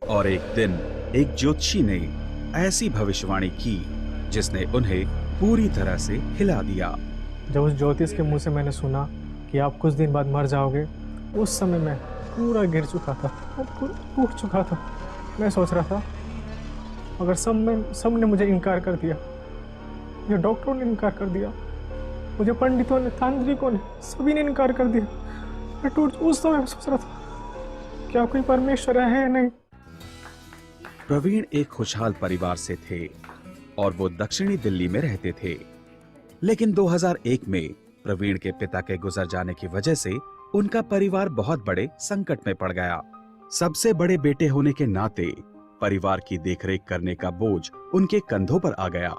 और एक दिन एक ज्योतिषी ने ऐसी भविष्यवाणी की जिसने उन्हें पूरी तरह से हिला दिया। जब उस ज्योतिष के मुंह से मैंने सुना कि आप कुछ दिन बाद मर जाओगे, उस समय मैं पूरा गिर चुका था, मैं पूरा टूट चुका था। मैं सोच रहा था अगर सब ने मुझे इनकार कर दिया, मुझे डॉक्टरों ने इनकार कर दिया, मुझे पंडितों ने, तांत्रिकों ने, सभी ने इनकार कर दिया। मैं टूट उस समय मैं सोच रहा था क्या कोई परमेश्वर है या नहीं। प्रवीण एक खुशहाल परिवार से थे और वो दक्षिणी दिल्ली में रहते थे। लेकिन 2001 में प्रवीण के पिता के गुजर जाने की वजह से उनका परिवार बहुत बड़े संकट में पड़ गया। सबसे बड़े बेटे होने के नाते परिवार की देखरेख करने का बोझ उनके कंधों पर आ गया।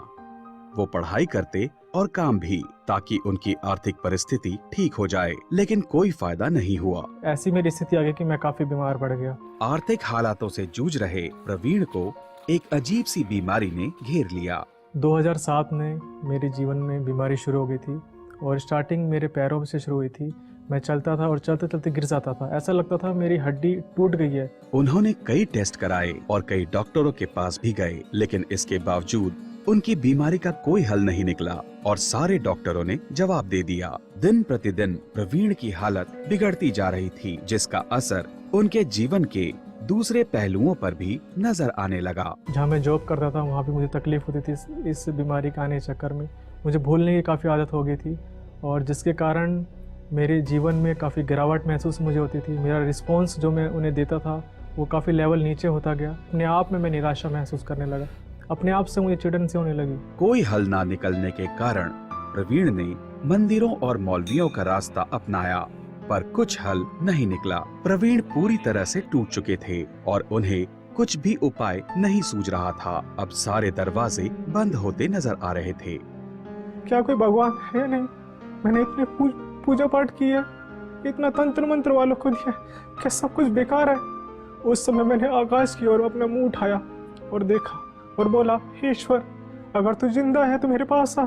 वो पढ़ाई करते और काम भी ताकि उनकी आर्थिक परिस्थिति ठीक हो जाए, लेकिन कोई फायदा नहीं हुआ। ऐसी मेरी स्थिति आ गई कि मैं काफी बीमार पड़ गया। आर्थिक हालातों से जूझ रहे प्रवीण को एक अजीब सी बीमारी ने घेर लिया। 2007 में मेरे जीवन में बीमारी शुरू हो गई थी और स्टार्टिंग मेरे पैरों से शुरू हुई थी। मैं चलता था और चलते चलते गिर जाता था, ऐसा लगता था मेरी हड्डी टूट गई है। उन्होंने कई टेस्ट कराए और कई डॉक्टरों के पास भी गए, लेकिन इसके बावजूद उनकी बीमारी का कोई हल नहीं निकला और सारे डॉक्टरों ने जवाब दे दिया। दिन प्रतिदिन प्रवीण की हालत बिगड़ती जा रही थी, जिसका असर उनके जीवन के दूसरे पहलुओं पर भी नजर आने लगा। जहाँ मैं जॉब करता था वहाँ भी मुझे तकलीफ होती थी। इस बीमारी के आने के चक्कर में मुझे भूलने की काफ़ी आदत हो गई थी और जिसके कारण मेरे जीवन में काफ़ी गिरावट महसूस मुझे होती थी। मेरा रिस्पॉन्स जो मैं उन्हें देता था वो काफ़ी लेवल नीचे होता गया। अपने आप में मैं निराशा महसूस करने लगा, अपने आप से मुझे चिढ़न सी होने लगी। कोई हल ना निकलने के कारण प्रवीण ने मंदिरों और मौलवियों का रास्ता अपनाया, पर कुछ हल नहीं निकला। प्रवीण पूरी तरह से टूट चुके थे और उन्हें कुछ भी उपाय नहीं सूझ रहा था। अब सारे दरवाजे बंद होते नजर आ रहे थे। क्या कोई भगवान है या नहीं? मैंने इतने पूजा पाठ की है, इतना तंत्र मंत्र वालों को दिया, क्या सब कुछ बेकार है? उस समय मैंने आकाश की ओर अपना मुंह उठाया और देखा और बोला, हे ईश्वर, अगर तू जिंदा है तो मेरे पास आ।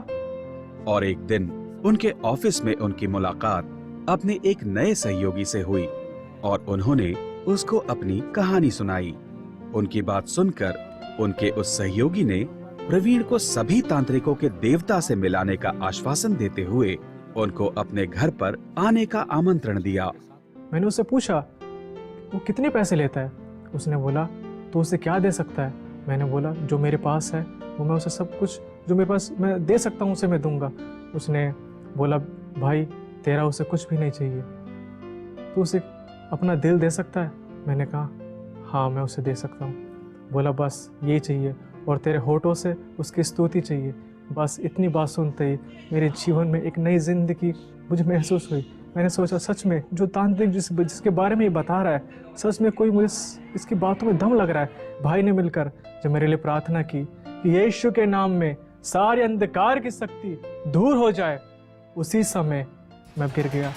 और एक दिन उनके ऑफिस में उनकी मुलाकात अपने एक नए सहयोगी से हुई और उन्होंने उसको अपनी कहानी सुनाई। उनकी बात सुनकर उनके उस सहयोगी ने प्रवीण को सभी तांत्रिकों के देवता से मिलाने का आश्वासन देते हुए उनको अपने घर पर आने का आमंत्रण दिया। मैंने उससे पूछा वो कितने पैसे लेता है। उसने बोला तो उसे क्या दे सकता है। मैंने बोला जो मेरे पास है वो मैं उसे सब कुछ जो मेरे पास मैं दे सकता हूँ उसे मैं दूंगा। उसने बोला भाई तेरा उसे कुछ भी नहीं चाहिए, तो उसे अपना दिल दे सकता है। मैंने कहा हाँ मैं उसे दे सकता हूँ। बोला बस यही चाहिए और तेरे होठों से उसकी स्तुति चाहिए। बस इतनी बात सुनते ही मेरे जीवन में एक नई जिंदगी मुझे महसूस हुई। मैंने सोचा सच में जो तांत्रिक जिसके बारे में ये बता रहा है, सच में कोई मुझे इसकी बातों में दम लग रहा है। भाई ने मिलकर जब मेरे लिए प्रार्थना की कि यीशु के नाम में सारे अंधकार की शक्ति दूर हो जाए, उसी समय मैं गिर गया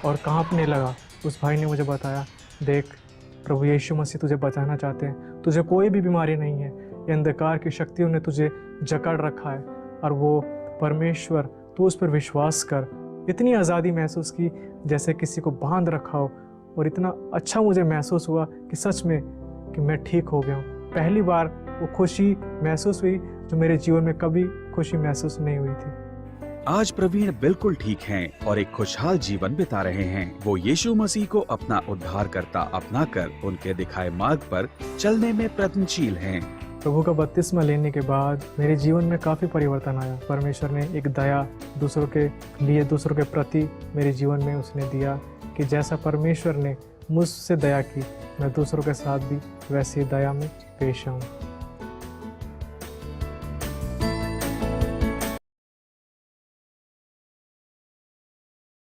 और कांपने लगा। उस भाई ने मुझे बताया, देख प्रभु यीशु मसीह तुझे बचाना चाहते हैं, तुझे कोई भी बीमारी नहीं है, ये अंधकार की शक्तियों ने तुझे जकड़ रखा है और वो परमेश्वर, तू उस पर विश्वास कर। इतनी आज़ादी महसूस की जैसे किसी को बांध रखा हो और इतना अच्छा मुझे महसूस हुआ कि सच में कि मैं ठीक हो गया हूँ। पहली बार वो खुशी महसूस हुई जो मेरे जीवन में कभी खुशी महसूस नहीं हुई थी। आज प्रवीण बिल्कुल ठीक हैं और एक खुशहाल जीवन बिता रहे हैं। वो यीशु मसीह को अपना उद्धारकर्ता अपनाकर उनके दिखाए मार्ग पर चलने में प्रयत्नशील हैं। प्रभु का बपतिस्मा लेने के बाद मेरे जीवन में काफ़ी परिवर्तन आया। परमेश्वर ने एक दया दूसरों के लिए, दूसरों के प्रति मेरे जीवन में उसने दिया कि जैसा परमेश्वर ने मुझसे दया की, मैं दूसरों के साथ भी वैसी दया में पेश आऊँ।